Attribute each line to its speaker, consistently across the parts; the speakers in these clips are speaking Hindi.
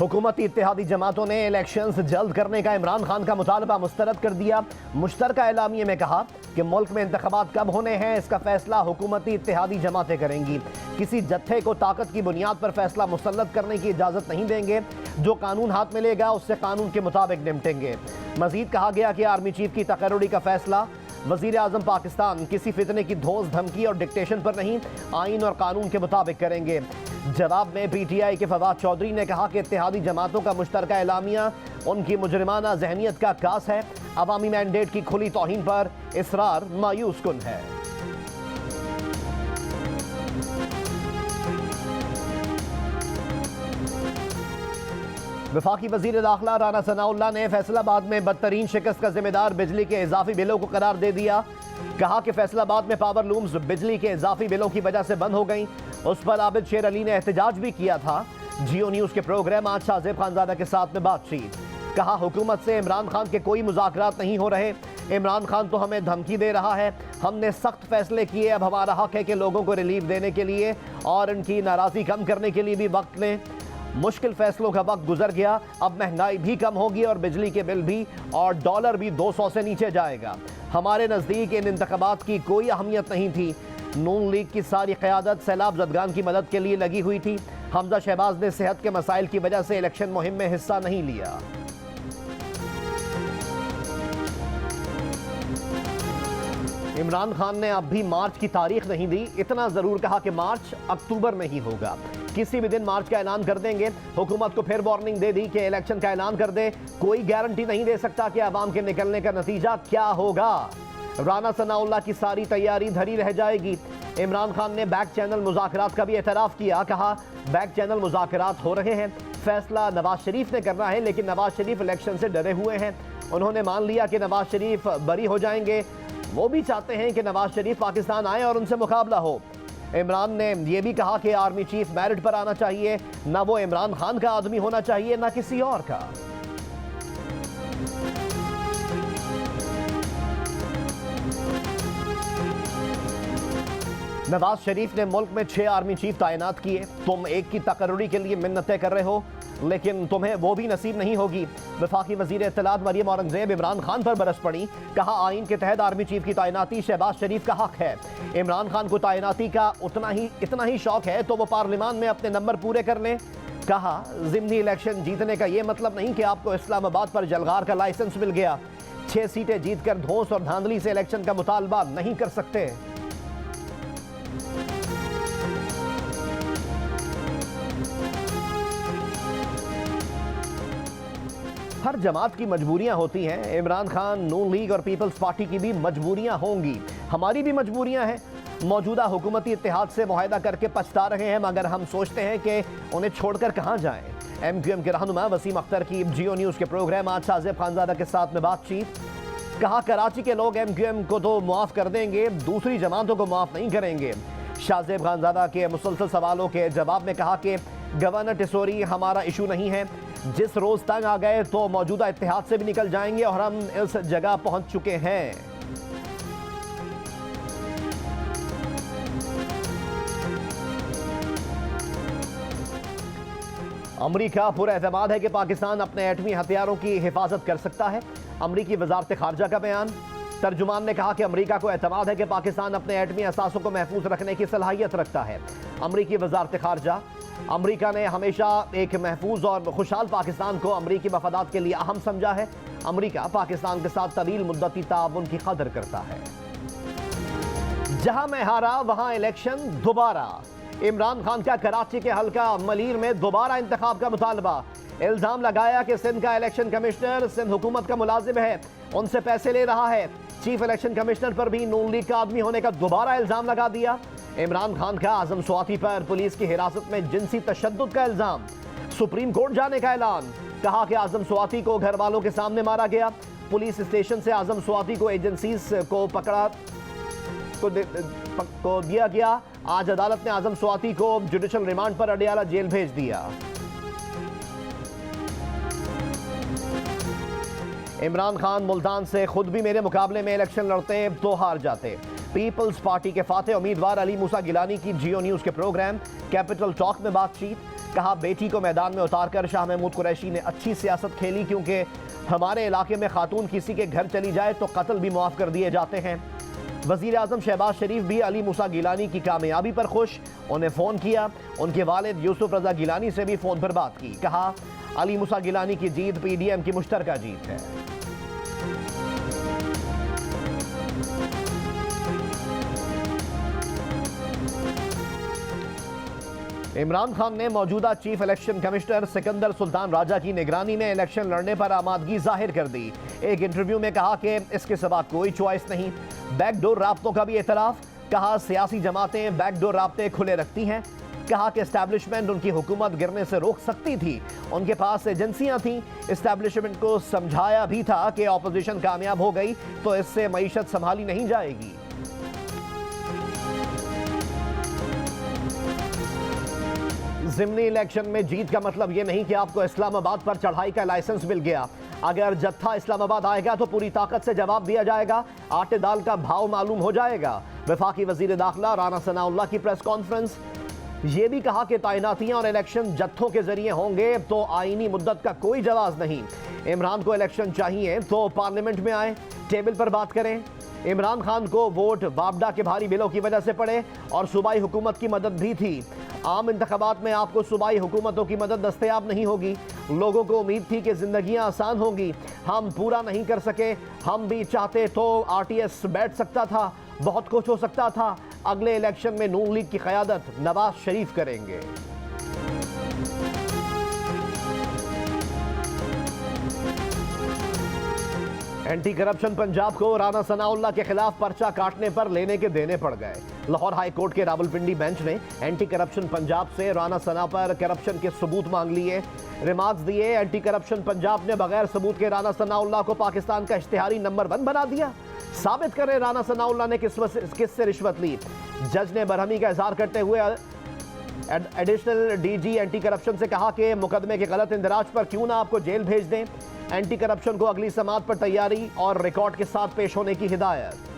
Speaker 1: हुकूमती इत्तेहादी जमातों ने इलेक्शंस जल्द करने का इमरान खान का मुतालबा मुस्तरद कर दिया। मुश्तरका एलामिये में कहा कि मुल्क में इंतखाबात कब होने हैं इसका फैसला हुकूमती इत्तेहादी जमातें करेंगी। किसी जत्थे को ताकत की बुनियाद पर फैसला मुसल्लत करने की इजाज़त नहीं देंगे। जो कानून हाथ में लेगा उससे कानून के मुताबिक निपटेंगे। मजीद कहा गया कि आर्मी चीफ की तकर्रुरी का फैसला वज़ीर आज़म पाकिस्तान किसी फितने की धौंस धमकी और डिक्टेशन पर नहीं, आइन और कानून के मुताबिक करेंगे। जवाब में PTI के फवाद चौधरी ने कहा कि इत्तेहादी जमातों का मुश्तरका एलामिया उनकी मुजरिमाना जहनीत का कास है। अवामी मैंडेट की खुली तौहीन पर इसरार मायूस कुन है। वफाकी वज़ीर दाखिला राना सनाउल्लाह ने फैसलाबाद में बदतरीन शिकस्त का जिम्मेदार बिजली के इजाफी बिलों को करार दे दिया। कहा कि फैसलाबाद में पावर लूम्स बिजली के इजाफी बिलों की वजह से बंद हो गई। उस पर आबिद शेर अली ने एहतजाज भी किया था। जियो न्यूज़ के प्रोग्राम आज शाहजेब खानजादा के साथ में बातचीत। कहा हुकूमत से इमरान खान के कोई मुज़ाकरात नहीं हो रहे। इमरान खान तो हमें धमकी दे रहा है। हमने सख्त फैसले किए। अब हमारा हक है कि लोगों को रिलीफ देने के लिए और उनकी नाराज़गी कम करने के लिए भी वक्त लें। मुश्किल फैसलों का वक्त गुजर गया। अब महंगाई भी कम होगी और बिजली के बिल भी और डॉलर भी 200 से नीचे जाएगा। हमारे नज़दीक इन इंतखाबात की कोई अहमियत नहीं थी। नून लीग की सारी क़यादत सैलाब ज़दगान की मदद के लिए लगी हुई थी। हमजा शहबाज ने सेहत के मसाइल की वजह से इलेक्शन मुहिम में हिस्सा नहीं लिया। इमरान खान ने अब भी मार्च की तारीख नहीं दी। इतना ज़रूर कहा कि मार्च अक्टूबर में ही होगा। किसी भी दिन मार्च का ऐलान कर देंगे। हुकूमत को फिर वार्निंग दे दी कि इलेक्शन का ऐलान कर दे। कोई गारंटी नहीं दे सकता कि अवाम के निकलने का नतीजा क्या होगा। राना सनाउल्लाह की सारी तैयारी धरी रह जाएगी। इमरान खान ने बैक चैनल मुज़ाकरात का भी एतराफ़ किया। कहा बैक चैनल मुज़ाकरात हो रहे हैं। फैसला नवाज शरीफ ने करना है, लेकिन नवाज शरीफ इलेक्शन से डरे हुए हैं। उन्होंने मान लिया कि नवाज शरीफ बरी हो जाएंगे। वो भी चाहते हैं कि नवाज शरीफ पाकिस्तान आए और उनसे मुकाबला हो। इमरान ने यह भी कहा कि आर्मी चीफ मेरिट पर आना चाहिए। ना वो इमरान खान का आदमी होना चाहिए ना किसी और का। नवाज शरीफ ने मुल्क में 6 आर्मी चीफ तैनात किए। तुम एक की तकर्रुरी के लिए मिन्नतें कर रहे हो, लेकिन तुम्हें वो भी नसीब नहीं होगी। वफाकी वज़ीर इत्तलात मरियम औरंगज़ेब इमरान खान पर बरस पड़ी। कहा आइन के तहत आर्मी चीफ की तैनाती शहबाज शरीफ का हक है। इमरान खान को तैनाती का इतना ही शौक है तो वो पार्लियामान में अपने नंबर पूरे कर लें। कहा ज़िमनी इलेक्शन जीतने का ये मतलब नहीं कि आपको इस्लामाबाद पर जलगार का लाइसेंस मिल गया। 6 सीटें जीत कर धौंस और धांधली से इलेक्शन का मुतालबा नहीं कर सकते। हर जमात की मजबूरियां होती हैं। इमरान खान, नून लीग और पीपल्स पार्टी की भी मजबूरियां होंगी। हमारी भी मजबूरियां हैं। मौजूदा हुकूमती इत्तेहाद से मुआहदा करके पछता रहे हैं, मगर हम सोचते हैं कि उन्हें छोड़कर कहां जाएं। MQM के रहनुमा वसीम अख्तर की जियो न्यूज़ के प्रोग्राम आज शाहजेब खानजादा के साथ में बातचीत। कहा कराची के लोग MQM को तो मुआफ़ कर देंगे, दूसरी जमातों को मुआफ़ नहीं करेंगे। शाहजेब खानजादा के मुसलसल सवालों के जवाब में कहा कि गवर्नर टिसोरी हमारा इशू नहीं है। जिस रोज़ तंग आ गए तो मौजूदा इत्तेहाद से भी निकल जाएंगे और हम इस जगह पहुंच चुके हैं। अमरीका पूरा एतमाद है कि पाकिस्तान अपने एटमी हथियारों की हिफाजत कर सकता है। अमरीकी वजारत खारजा का बयान। तर्जुमान ने कहा कि अमरीका को एतमाद है कि पाकिस्तान अपने एटमी असासों को महफूज रखने की सलाहियत रखता है। अमरीकी वजारत खारजा। अमरीका ने हमेशा एक महफूज और खुशहाल पाकिस्तान को अमरीकी मफादात के लिए अहम समझा है। अमरीका पाकिस्तान के साथ तवील मुद्दती ताउन की कदर करता है। जहां मैं हारा वहां इलेक्शन दोबारा। इमरान खान का कराची के हल्का मलीर में दोबारा इंतखाब का मुतालबा। इल्जाम लगाया कि सिंध का इलेक्शन कमिश्नर सिंध हुकूमत का मुलाजिम है, उनसे पैसे ले रहा है। चीफ इलेक्शन कमिश्नर पर भी नून लीग का आदमी होने का दोबारा इल्जाम लगा दिया। इमरान खान का आजम स्वाति पर पुलिस की हिरासत में जिनसी तशद्दुद का इल्जाम। सुप्रीम कोर्ट जाने का ऐलान। कहा कि आजम स्वाति को घर वालों के सामने मारा गया। पुलिस स्टेशन से आजम स्वाति को एजेंसीज को दिया गया। आज अदालत ने आजम स्वाति को जुडिशल रिमांड पर अडियाला जेल भेज दिया। इमरान खान मुल्तान से खुद भी मेरे मुकाबले में इलेक्शन लड़ते तो हार जाते। पीपल्स पार्टी के फाते उम्मीदवार अली मूसा गिलानी की जियो न्यूज़ के प्रोग्राम कैपिटल टॉक में बातचीत। कहा बेटी को मैदान में उतारकर शाह महमूद कुरैशी ने अच्छी सियासत खेली, क्योंकि हमारे इलाके में खातून किसी के घर चली जाए तो कत्ल भी मुआफ कर दिए जाते हैं। वज़ीर आज़म शहबाज शरीफ भी अली मूसा गिलानी की कामयाबी पर खुश, उन्हें फ़ोन किया, उनके वालिद यूसुफ रज़ा गिलानी से भी फ़ोन पर बात की। कहा अली मूसा गिलानी की जीत PDM की मुश्तरका जीत है। इमरान खान ने मौजूदा chief election commissioner Sikandar Sultan Raja की निगरानी में इलेक्शन लड़ने पर आमादगी जाहिर कर दी। एक इंटरव्यू में कहा कि इसके सिवा कोई चॉइस नहीं। बैकडोर राब्तों का भी एतराफ़, कहा सियासी जमातें बैकडोर राब्ते खुले रखती हैं। कहा कि एस्टैब्लिशमेंट उनकी हुकूमत गिरने से रोक सकती थी, उनके पास एजेंसियां थीं। एस्टैब्लिशमेंट को समझाया भी था कि ऑपोजिशन कामयाब हो गई तो इससे मईशत संभाली नहीं जाएगी। ज़िमनी इलेक्शन में जीत का मतलब यह नहीं कि आपको इस्लामाबाद पर चढ़ाई का लाइसेंस मिल गया। अगर जत्था इस्लामाबाद आएगा तो पूरी ताकत से जवाब दिया जाएगा, आटे दाल का भाव मालूम हो जाएगा। वफाकी वजीर दाखिला राना सनाउल्लाह की प्रेस कॉन्फ्रेंस, ये भी कहा कि तैनातियां और इलेक्शन जत्थों के जरिए होंगे तो आईनी मुद्दत का कोई जवाब नहीं। इमरान को इलेक्शन चाहिए तो पार्लियामेंट में आए, टेबल पर बात करें। इमरान खान को वोट वापडा के भारी बिलों की वजह से पड़े और सूबाई हुकूमत की मदद भी थी। आम इंतखाबात में आपको सूबाई हुकूमतों की मदद दस्तयाब नहीं होगी। लोगों को उम्मीद थी कि जिंदगियां आसान होंगी, हम पूरा नहीं कर सके। हम भी चाहते तो RTS बैठ सकता था, बहुत कुछ हो सकता था। अगले इलेक्शन में नून लीग की क़यादत नवाज शरीफ करेंगे। एंटी करप्शन पंजाब को राना सनाउल्लाह के खिलाफ पर्चा काटने पर लेने के देने पड़ गए। लाहौर हाई कोर्ट के रावलपिंडी बेंच ने एंटी करप्शन पंजाब से राना सना पर करप्शन के सबूत मांग लिए, रिमार्क्स दिए। एंटी करप्शन पंजाब ने बगैर सबूत के राना सनाउल्लाह को पाकिस्तान का इश्तिहारी नंबर 1 बना दिया। साबित करें राना सनाउल्लाह ने किससे रिश्वत ली। जज ने बरहमी का इजहार करते हुए एडिशनल DG एंटी करप्शन से कहा कि मुकदमे के गलत इंदराज पर क्यों ना आपको जेल भेज दें। एंटी करप्शन को अगली समाअत पर तैयारी और रिकॉर्ड के साथ पेश होने की हिदायत।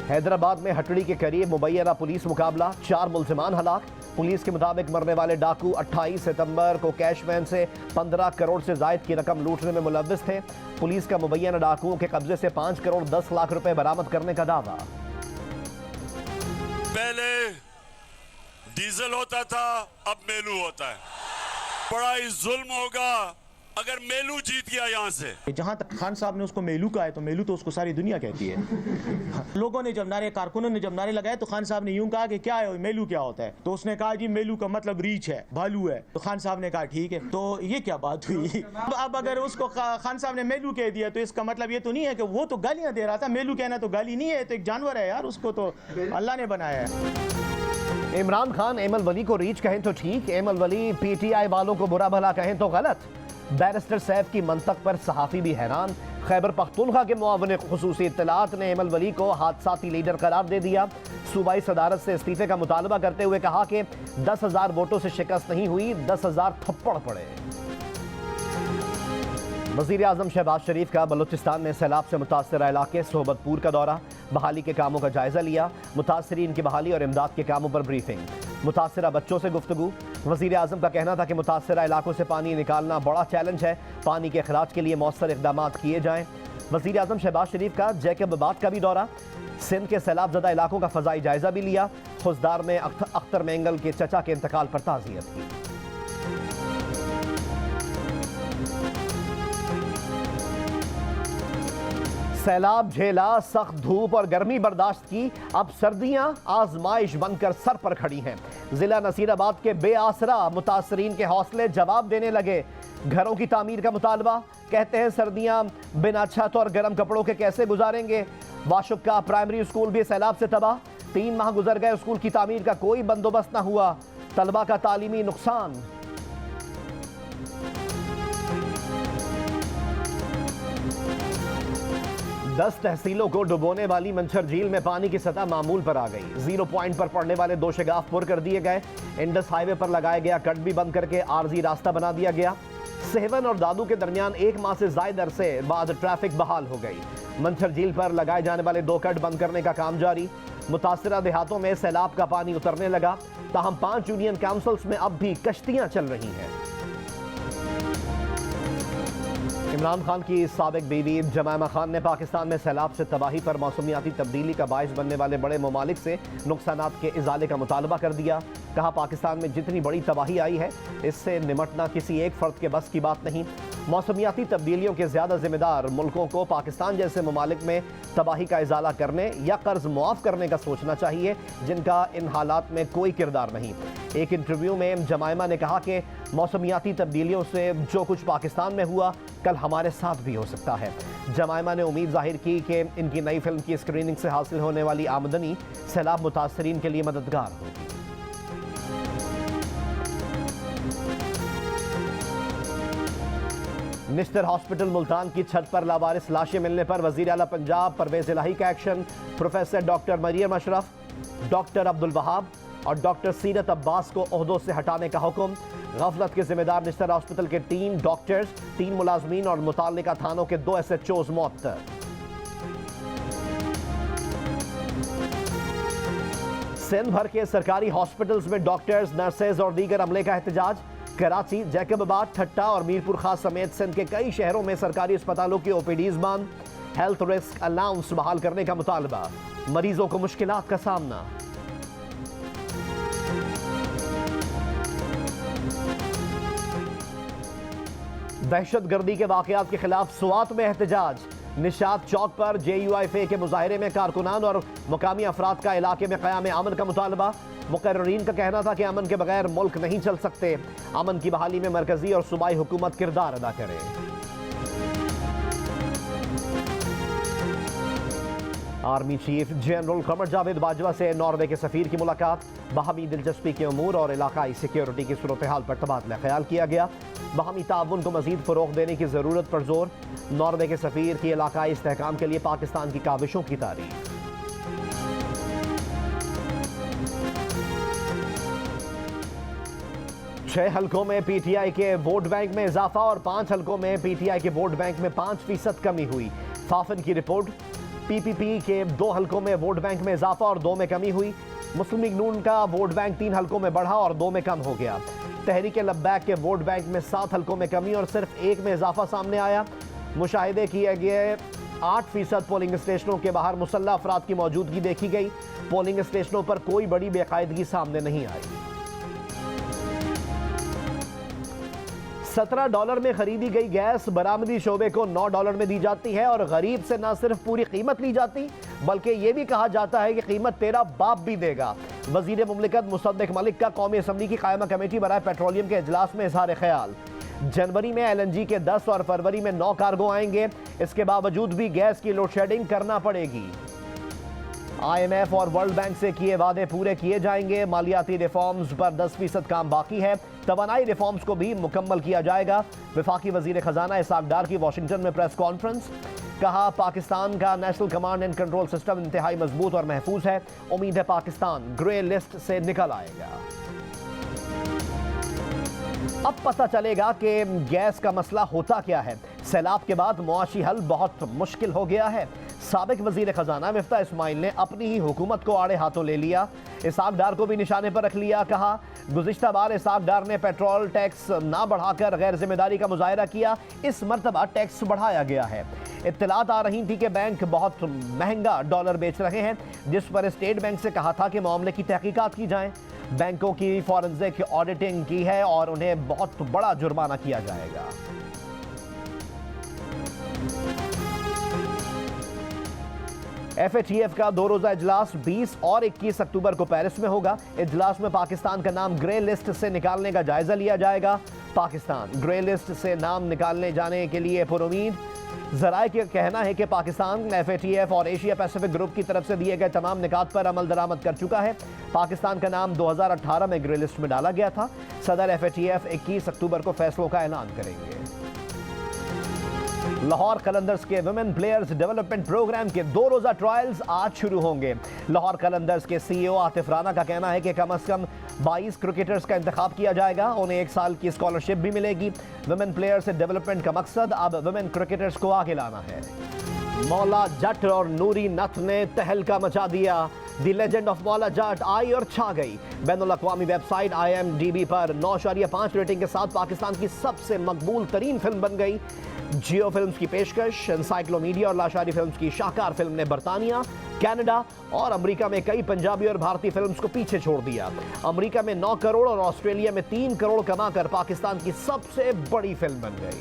Speaker 1: हैदराबाद में हटड़ी के करीब मुबैना पुलिस मुकाबला, 4 मुल्जिमान हलाक। पुलिस के मुताबिक मरने वाले डाकू 28 सितंबर को कैश वैन से 15 करोड़ से जायद की रकम लूटने में मुलव्विस थे। पुलिस का मुबैना डाकुओं के कब्जे से 5 करोड़ 10 लाख रुपए बरामद करने का दावा।
Speaker 2: पहले डीजल होता था, अब मेलू होता है। बड़ा ही जुल्म होगा अगर मेलू जीत गया यहाँ से।
Speaker 3: जहां तक खान साहब ने उसको मेलू कहा है तो मेलू तो उसको सारी दुनिया कहती है। लोगों ने जब नारे, कारकुनों ने जब नारे लगाए तो खान साहब ने यूं कहा कि क्या है मेलू क्या होता है, तो उसने कहा जी मेलू का मतलब रीछ है, भालू है। तो खान साहब ने कहा ठीक है। तो ये क्या बात हुई। अब अगर उसको खान साहब ने मेलू कह दिया तो इसका मतलब ये तो नहीं है कि वो तो गालियां दे रहा था। मेलू कहना तो गाली नहीं है, तो एक जानवर है यार, उसको तो अल्लाह ने बनाया है।
Speaker 1: इमरान खान एमल वली को रीच कहें तो ठीक, एमल वली PTI वालों को बुरा भला कहें तो गलत। बैरिस्टर सैफ की मंतक पर सहाफ़ी भी हैरान। खैबर पख्तूनख्वा के मुआविन खुसूसी इत्तलात ने एमल वली को हादसाती लीडर करार दे दिया। सूबाई सदारत से इस्तीफे का मुतालबा करते हुए कहा कि 10,000 वोटों से शिकस्त नहीं हुई, 10,000 थप्पड़ पड़े। वज़ीर आज़म शहबाज शरीफ का बलूचिस्तान में सैलाब से मुतासरा इलाके सोहबतपुर का दौरा, बहाली के कामों का जायजा लिया। मुतासरीन की बहाली और इमदाद के कामों पर ब्रीफिंग। मुतासरा बच्चों से गुफ्तगू। वज़ीर आज़म का कहना था कि मुतासरा इलाकों से पानी निकालना बड़ा चैलेंज है, पानी के अखराज के लिए मौसर इक़दाम किए जाएँ। वज़ीर आज़म शहबाज शरीफ का जैकबाबाद का भी दौरा, सिंध के सैलाब ज़दा इलाकों का फ़ज़ाई जायजा भी लिया। खुशदार में अख्तर मेंगल के चचा के इंतकाल पर ताज़ियत की। सैलाब झेला, सख्त धूप और गर्मी बर्दाश्त की, अब सर्दियां आजमाइश बनकर सर पर खड़ी हैं। जिला नसीराबाद के बेआसरा मुतासरीन के हौसले जवाब देने लगे। घरों की तामीर का मुतालबा, कहते हैं सर्दियां बिना छत और गर्म कपड़ों के कैसे गुजारेंगे। वाशुक का प्राइमरी स्कूल भी सैलाब से तबाह, 3 माह गुजर गए, स्कूल की तामीर का कोई बंदोबस्त न हुआ। तलबा का तालीमी नुकसान। दस तहसीलों को डुबोने वाली मंछर झील में पानी की सतह मामूल पर आ गई। 0 पॉइंट पर पड़ने वाले 2 शगाफ पुर कर दिए गए। इंडस हाईवे पर लगाया गया कट भी बंद करके आरजी रास्ता बना दिया गया। सेहवन और दादू के दरमियान 1 माह से ज्यादा अरसे बाद ट्रैफिक बहाल हो गई। मंछर झील पर लगाए जाने वाले 2 कट बंद करने का काम जारी। मुतासरा देहातों में सैलाब का पानी उतरने लगा। ताहम 5 यूनियन काउंसिल्स में अब भी कश्तियां चल रही हैं। इमरान खान की साबिक बीवी जमायमा खान ने पाकिस्तान में सैलाब से तबाही पर मौसमियाती तब्दीली का बाइस बनने वाले बड़े ममालिक से नुकसानात के इजाले का मुतालबा कर दिया। कहा, पाकिस्तान में जितनी बड़ी तबाही आई है इससे निमटना किसी एक फर्द के बस की बात नहीं। मौसमियाती तब्दीलियों के ज़्यादा जिम्मेदार मुल्कों को पाकिस्तान जैसे ममालिक में तबाही का इजाला करने या कर्ज मुआफ़ करने का सोचना चाहिए, जिनका इन हालात में कोई किरदार नहीं। एक इंटरव्यू में जमायमा ने कहा कि मौसमियाती तब्दीलियों से जो कुछ पाकिस्तान में हुआ कल हमारे साथ भी हो सकता है। जमायमा ने उम्मीद जाहिर की कि इनकी नई फिल्म की स्क्रीनिंग से हासिल होने वाली आमदनी सैलाब मुतासरीन के लिए मददगार होगी। निश्तर हॉस्पिटल मुल्तान की छत पर लावारिस लाशें मिलने पर वजीर आला पंजाब परवेज इलाही का action. Professor doctor Maryam Ashraf, doctor Abdul Wahab और डॉक्टर सीरत अब्बास को ओहदों से हटाने का हुक्म। गफलत के जिम्मेदार निश्तर हॉस्पिटल के 3 डॉक्टर्स, 3 मुलाजमीन और मुताल्लिका थानों के 2 SHOs मौत। सिंध भर के सरकारी हॉस्पिटल्स में डॉक्टर्स, नर्सेज और दीगर अमले का एहतजाज। कराची, जैकबाबाद, ठट्टा और मीरपुर खास समेत सिंध के कई शहरों में सरकारी अस्पतालों की OPDs बंद। हेल्थ रिस्क अलाउंस बहाल करने का मुतालबा। मरीजों को मुश्किलात का सामना। दहशतगर्दी के वाकयात के खिलाफ सुवात में एहतजाज। निशात चौक पर JUIFA के मुजाहरे में कारकुनान और मुकामी अफराद का इलाके में क़याम अमन का मुतालबा। मुकर्रीन का कहना था कि अमन के बगैर मुल्क नहीं चल सकते। अमन की बहाली में मरकजी और सूबाई हुकूमत किरदार अदा करे। Army chief general Qamar Javed Bajwa से नॉर्वे के सफीर की मुलाकात। बाहमी दिलचस्पी के अमूर और इलाकाई सिक्योरिटी की सूरत हाल पर तबादला ख्याल किया गया। बाहमी ताउन को मजीद फ़रोग़ देने की ज़रूरत पर जोर। नॉर्वे के सफीर की इलाकाई इस्तेहकाम के लिए पाकिस्तान की काविशों की तारीफ। 6 हलकों में PTI के वोट बैंक में इजाफा और 5 हलकों में PTI के वोट बैंक में 5% कमी हुई। फाफन की रिपोर्ट। PPP के 2 हलकों में वोट बैंक में इजाफा और 2 में कमी हुई। मुस्लिम लीग नून का वोट बैंक 3 हलकों में बढ़ा और 2 में कम हो गया। तहरीक लब्बैक के वोट बैंक में 7 हलकों में कमी और सिर्फ 1 में इजाफा सामने आया। मुशाहिदे किए गए 8% पोलिंग स्टेशनों के बाहर मुसल्लह अफराद की मौजूदगी देखी गई। पोलिंग स्टेशनों पर कोई बड़ी बेकायदगी सामने नहीं आई। $17 में खरीदी गई गैस बरामदी शोबे को $9 में दी जाती है और गरीब से न सिर्फ पूरी कीमत ली जाती बल्कि यह भी कहा जाता है कि कीमत तेरा बाप भी देगा। वजीर मुमलिकत मुसद्दिक मलिक का कौमी असम्बली की कायमा कमेटी बराए पेट्रोलियम के इजलास में इजहार ख्याल। जनवरी में LNG के 10 और फरवरी में 9 कार्गो आएंगे। इसके बावजूद भी गैस की लोड शेडिंग करना पड़ेगी। IMF और वर्ल्ड बैंक से किए वादे पूरे किए जाएंगे। मालियाती रिफॉर्म्स पर 10% काम बाकी है। तवानाई रिफॉर्म्स को भी मुकम्मल किया जाएगा। वफाकी वजीर खजाना इसाक डार की वाशिंगटन में प्रेस कॉन्फ्रेंस। कहा, पाकिस्तान का national command and control system इंतहाई मजबूत और महफूज है। उम्मीद है पाकिस्तान ग्रे लिस्ट से निकल आएगा। अब पता चलेगा कि गैस का मसला होता क्या है। सैलाब के बाद मुआशी हल बहुत मुश्किल हो गया है। साबिक वजीर खजाना मिफ्ता इस्माइल ने अपनी ही हुकूमत को आड़े हाथों ले लिया। इसाक डार को भी निशाने पर रख लिया। कहा, गुज़िश्ता बार इसाक डार ने पेट्रोल टैक्स ना बढ़ाकर गैर जिम्मेदारी का मुजाहिरा किया। इस मरतबा टैक्स बढ़ाया गया है। इत्तलात आ रही थी कि बैंक बहुत महंगा डॉलर बेच रहे हैं, जिस पर स्टेट बैंक से कहा था कि मामले की तहकीकात की जाए। बैंकों की फॉरेंसिक ऑडिटिंग की है और उन्हें बहुत बड़ा जुर्माना किया जाएगा। FATF का 2 रोजा इजलास 20 और 21 अक्टूबर को पेरिस में होगा। इजलास में पाकिस्तान का नाम ग्रे लिस्ट से निकालने का जायजा लिया जाएगा। पाकिस्तान ग्रे लिस्ट से नाम निकालने जाने के लिए पुरुमीद। ज़राए का कहना है कि पाकिस्तान FATF और एशिया पैसिफिक ग्रुप की तरफ से दिए गए तमाम निकात पर अमल दरामद कर चुका है। पाकिस्तान का नाम 2018 में ग्रे लिस्ट में डाला गया था। सदर FATF 21 अक्टूबर को फैसलों का ऐलान करेंगे। लाहौर कलंदर्स के वुमेन प्लेयर्स डेवलपमेंट प्रोग्राम के 2 रोजा ट्रायल्स आज शुरू होंगे। लाहौर कलंदर्स के CEO आतिफ राना का कहना है कि कम से कम 22 क्रिकेटर्स का इंतखाब किया जाएगा। उन्हें 1 साल की स्कॉलरशिप भी मिलेगी। वुमेन प्लेयर्स डेवलपमेंट का मकसद अब वुमेन क्रिकेटर्स को आगे लाना है। मौला जट और नूरी नथ ने तहलका मचा दिया। The legend of Maula Jatt आई और छा गई। बैनुल-अक़वामी वेबसाइट IMDb पर 9.5 रेटिंग के साथ पाकिस्तान की सबसे मकबूल तरीन फिल्म बन गई। जियो फिल्म्स की पेशकश, एनसाइक्लोमीडिया और लाशारी फिल्म्स की शाहकार फिल्म ने बरतानिया, कनाडा और अमेरिका में कई पंजाबी और भारतीय फिल्म्स को पीछे छोड़ दिया। अमेरिका में 9 करोड़ और ऑस्ट्रेलिया में 3 करोड़ कमाकर पाकिस्तान की सबसे बड़ी फिल्म बन गई।